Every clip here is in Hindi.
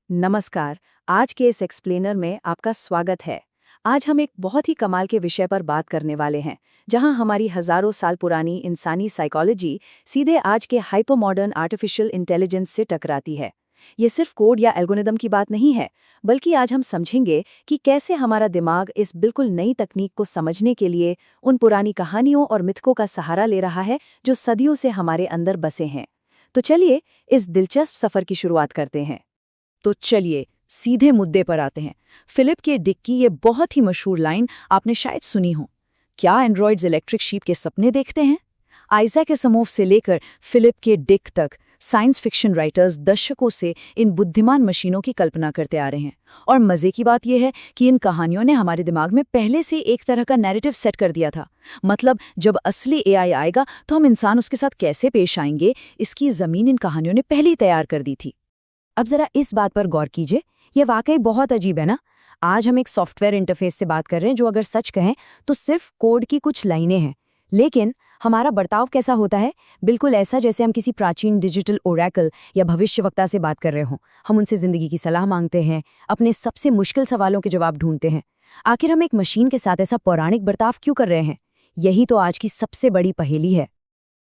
नमस्कार। आज के इस एक्सप्लेनर में आपका स्वागत है। आज हम एक बहुत ही कमाल के विषय पर बात करने वाले हैं, जहां हमारी हजारों साल पुरानी इंसानी साइकोलॉजी सीधे आज के हाइपर मॉडर्न आर्टिफिशियल इंटेलिजेंस से टकराती है। ये सिर्फ कोड या एल्गोरिदम की बात नहीं है, बल्कि आज हम समझेंगे कि कैसे हमारा दिमाग इस बिल्कुल नई तकनीक को समझने के लिए उन पुरानी कहानियों और मिथकों का सहारा ले रहा है जो सदियों से हमारे अंदर बसे हैं। तो चलिए इस दिलचस्प सफर की शुरुआत करते हैं। तो चलिए सीधे मुद्दे पर आते हैं। फिलिप के डिक की ये बहुत ही मशहूर लाइन आपने शायद सुनी हो, क्या एंड्रॉइड्स इलेक्ट्रिक शीप के सपने देखते हैं? आइजैक एसिमोव से लेकर फिलिप के डिक तक साइंस फिक्शन राइटर्स दशकों से इन बुद्धिमान मशीनों की कल्पना करते आ रहे हैं। और मजे की बात यह है कि इन कहानियों ने हमारे दिमाग में पहले से एक तरह का नैरेटिव सेट कर दिया था। मतलब जब असली एआई आएगा तो हम इंसान उसके साथ कैसे पेश आएंगे, इसकी जमीन इन कहानियों ने पहले ही तैयार कर दी थी। अब जरा इस बात पर गौर कीजिए, यह वाकई बहुत अजीब है ना। आज हम एक सॉफ्टवेयर इंटरफेस से बात कर रहे हैं जो अगर सच कहें तो सिर्फ कोड की कुछ लाइनें हैं, लेकिन हमारा बर्ताव कैसा होता है? बिल्कुल ऐसा जैसे हम किसी प्राचीन डिजिटल ओरेकल या भविष्यवक्ता से बात कर रहे हों। हम उनसे जिंदगी की सलाह मांगते हैं, अपने सबसे मुश्किल सवालों के जवाब ढूंढते हैं। आखिर हम एक मशीन के साथ ऐसा पौराणिक बर्ताव क्यों कर रहे हैं? यही तो आज की सबसे बड़ी पहेली है।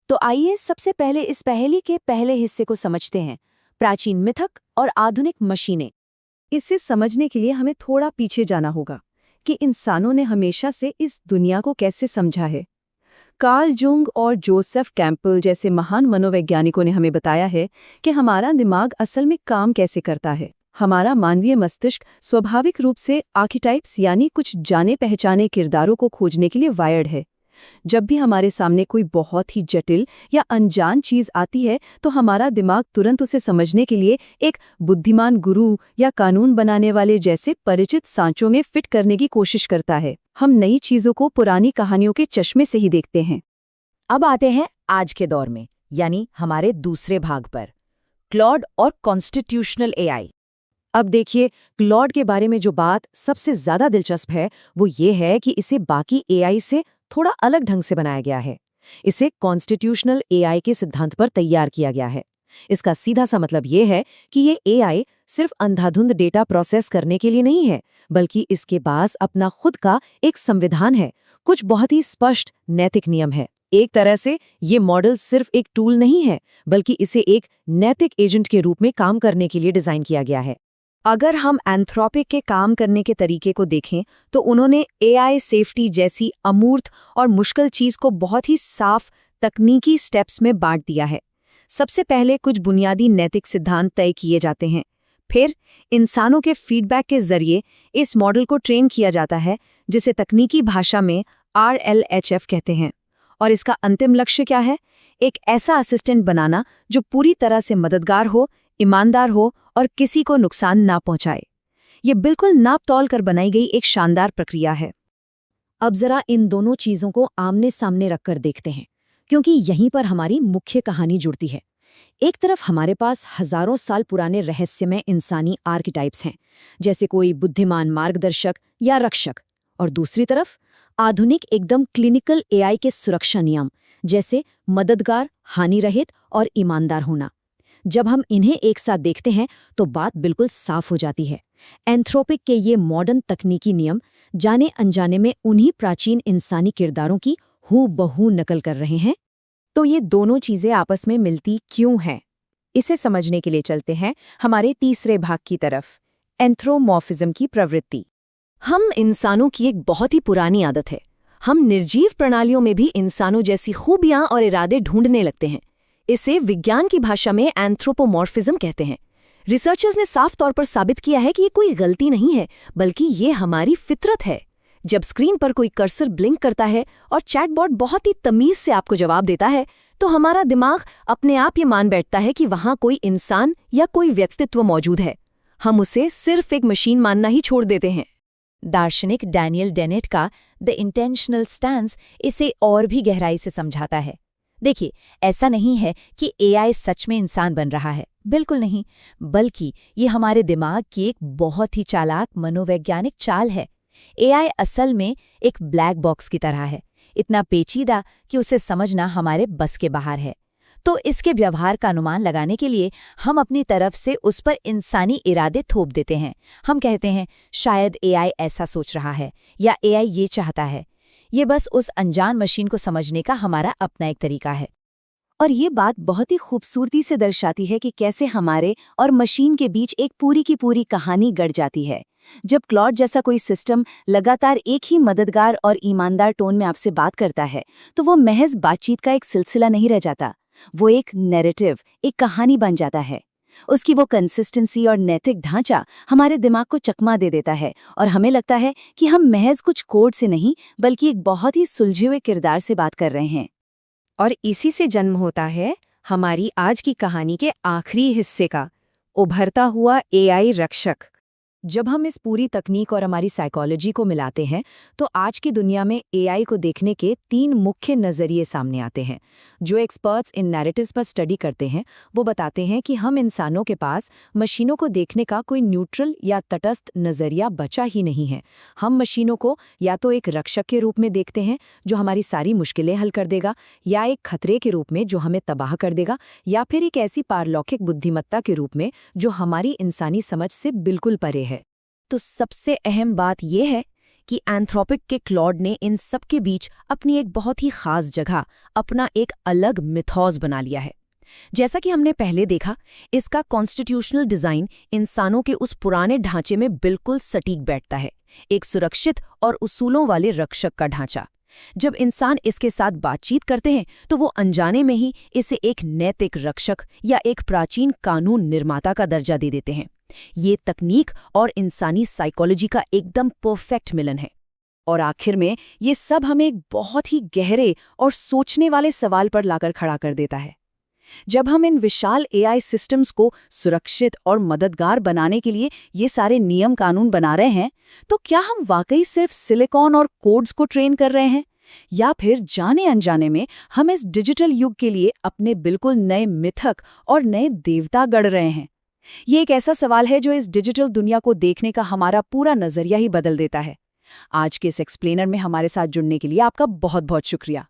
तो आइए सबसे पहले इस पहेली के पहले हिस्से को समझते हैं, प्राचीन मिथक और आधुनिक मशीनें। इसे समझने के लिए हमें थोड़ा पीछे जाना होगा कि इंसानों ने हमेशा से इस दुनिया को कैसे समझा है। कार्ल जुंग और जोसेफ कैंपबेल जैसे महान मनोवैज्ञानिकों ने हमें बताया है कि हमारा दिमाग असल में काम कैसे करता है। हमारा मानवीय मस्तिष्क स्वाभाविक रूप से आर्किटाइप्स यानी कुछ जाने पहचाने किरदारों को खोजने के लिए वायर्ड है। जब भी हमारे सामने कोई बहुत ही जटिल या अनजान चीज आती है तो हमारा दिमाग तुरंत उसे समझने के लिए एक बुद्धिमान गुरु या कानून बनाने वाले जैसे परिचित सांचों में फिट करने की कोशिश करता है। हम नई चीजों को पुरानी कहानियों के चश्मे से ही देखते हैं। अब आते हैं आज के दौर में, यानी हमारे दूसरे भाग पर, क्लॉड और कॉन्स्टिट्यूशनल एआई। अब देखिए, क्लॉड के बारे में जो बात सबसे ज्यादा दिलचस्प है वो ये है कि इसे बाकी एआई से थोड़ा अलग ढंग से बनाया गया है। इसे कॉन्स्टिट्यूशनल एआई के सिद्धांत पर तैयार किया गया है। इसका सीधा सा मतलब ये है कि ये एआई सिर्फ अंधाधुंध डेटा प्रोसेस करने के लिए नहीं है, बल्कि इसके पास अपना खुद का एक संविधान है, कुछ बहुत ही स्पष्ट नैतिक नियम है। एक तरह से ये मॉडल सिर्फ एक टूल नहीं है, बल्कि इसे एक नैतिक एजेंट के रूप में काम करने के लिए डिजाइन किया गया है। अगर हम एंथ्रोपिक के काम करने के तरीके को देखें तो उन्होंने एआई सेफ्टी जैसी अमूर्त और मुश्किल चीज को बहुत ही साफ तकनीकी स्टेप्स में बांट दिया है। सबसे पहले कुछ बुनियादी नैतिक सिद्धांत तय किए जाते हैं, फिर इंसानों के फीडबैक के जरिए इस मॉडल को ट्रेन किया जाता है, जिसे तकनीकी भाषा में RLHF कहते हैं। और इसका अंतिम लक्ष्य क्या है? एक ऐसा असिस्टेंट बनाना जो पूरी तरह से मददगार हो, ईमानदार हो और किसी को नुकसान ना पहुंचाए। ये बिल्कुल नाप तौल कर बनाई गई एक शानदार प्रक्रिया है। अब जरा इन दोनों चीजों को आमने सामने रखकर देखते हैं, क्योंकि यहीं पर हमारी मुख्य कहानी जुड़ती है। एक तरफ हमारे पास हजारों साल पुराने रहस्यमय इंसानी आर्किटाइप्स हैं, जैसे कोई बुद्धिमान मार्गदर्शक या रक्षक, और दूसरी तरफ आधुनिक एकदम क्लिनिकल एआई के सुरक्षा नियम, जैसे मददगार, हानि रहित और ईमानदार होना। जब हम इन्हें एक साथ देखते हैं तो बात बिल्कुल साफ हो जाती है। एंथ्रोपिक के ये मॉडर्न तकनीकी नियम जाने अनजाने में उन्हीं प्राचीन इंसानी किरदारों की हूबहू नकल कर रहे हैं। तो ये दोनों चीजें आपस में मिलती क्यों हैं? इसे समझने के लिए चलते हैं हमारे तीसरे भाग की तरफ, एंथ्रोमॉर्फिज्म की प्रवृत्ति। हम इंसानों की एक बहुत ही पुरानी आदत है, हम निर्जीव प्रणालियों में भी इंसानों जैसी खूबियां और इरादे ढूंढने लगते हैं। इसे विज्ञान की भाषा में एंथ्रोपोमॉर्फिज्म कहते हैं। रिसर्चर्स ने साफ तौर पर साबित किया है कि ये कोई गलती नहीं है, बल्कि ये हमारी फितरत है। जब स्क्रीन पर कोई कर्सर ब्लिंक करता है और चैटबॉट बहुत ही तमीज से आपको जवाब देता है, तो हमारा दिमाग अपने आप ये मान बैठता है कि वहां कोई इंसान या कोई व्यक्तित्व मौजूद है। हम उसे सिर्फ एक मशीन मानना ही छोड़ देते हैं। दार्शनिक डैनियल डेनेट का द इंटेंशनल स्टैंस इसे और भी गहराई से समझाता है। देखिए, ऐसा नहीं है कि एआई सच में इंसान बन रहा है, बिल्कुल नहीं, बल्कि ये हमारे दिमाग की एक बहुत ही चालाक मनोवैज्ञानिक चाल है। एआई असल में एक ब्लैक बॉक्स की तरह है, इतना पेचीदा कि उसे समझना हमारे बस के बाहर है। तो इसके व्यवहार का अनुमान लगाने के लिए हम अपनी तरफ से उस पर इंसानी इरादे थोप देते हैं। हम कहते हैं शायद एआई ऐसा सोच रहा है या एआई ये चाहता है। ये बस उस अनजान मशीन को समझने का हमारा अपना एक तरीका है। और ये बात बहुत ही खूबसूरती से दर्शाती है कि कैसे हमारे और मशीन के बीच एक पूरी की पूरी कहानी गढ़ जाती है। जब क्लॉड जैसा कोई सिस्टम लगातार एक ही मददगार और ईमानदार टोन में आपसे बात करता है, तो वो महज बातचीत का एक सिलसिला नहीं रह जाता, वो एक नैरेटिव, एक कहानी बन जाता है। उसकी वो कंसिस्टेंसी और नैतिक ढांचा हमारे दिमाग को चकमा दे देता है और हमें लगता है कि हम महज कुछ कोड से नहीं बल्कि एक बहुत ही सुलझे हुए किरदार से बात कर रहे हैं। और इसी से जन्म होता है हमारी आज की कहानी के आखिरी हिस्से का, उभरता हुआ एआई रक्षक। जब हम इस पूरी तकनीक और हमारी साइकोलॉजी को मिलाते हैं तो आज की दुनिया में एआई को देखने के 3 मुख्य नज़रिए सामने आते हैं। जो एक्सपर्ट्स इन नैरेटिव्स पर स्टडी करते हैं वो बताते हैं कि हम इंसानों के पास मशीनों को देखने का कोई न्यूट्रल या तटस्थ नज़रिया बचा ही नहीं है। हम मशीनों को या तो एक रक्षक के रूप में देखते हैं जो हमारी सारी मुश्किलें हल कर देगा, या एक खतरे के रूप में जो हमें तबाह कर देगा, या फिर एक ऐसी पारलौकिक बुद्धिमत्ता के रूप में जो हमारी इंसानी समझ से बिल्कुल परे है। तो सबसे अहम बात यह है कि एंथ्रोपिक के क्लॉड ने इन सब के बीच अपनी एक बहुत ही खास जगह, अपना एक अलग मिथॉस बना लिया है। जैसा कि हमने पहले देखा, इसका कॉन्स्टिट्यूशनल डिज़ाइन इंसानों के उस पुराने ढांचे में बिल्कुल सटीक बैठता है, एक सुरक्षित और उसूलों वाले रक्षक का ढांचा। जब इंसान इसके साथ बातचीत करते हैं तो वो अनजाने में ही इसे एक नैतिक रक्षक या एक प्राचीन कानून निर्माता का दर्जा दे देते हैं। ये तकनीक और इंसानी साइकोलॉजी का एकदम परफेक्ट मिलन है। और आखिर में ये सब हमें एक बहुत ही गहरे और सोचने वाले सवाल पर लाकर खड़ा कर देता है। जब हम इन विशाल एआई सिस्टम्स को सुरक्षित और मददगार बनाने के लिए ये सारे नियम कानून बना रहे हैं, तो क्या हम वाकई सिर्फ सिलिकॉन और कोड्स को ट्रेन कर रहे हैं, या फिर जाने अनजाने में हम इस डिजिटल युग के लिए अपने बिल्कुल नए मिथक और नए देवता गढ़ रहे हैं? ये एक ऐसा सवाल है जो इस डिजिटल दुनिया को देखने का हमारा पूरा नजरिया ही बदल देता है। आज के इस एक्सप्लेनर में हमारे साथ जुड़ने के लिए आपका बहुत बहुत शुक्रिया।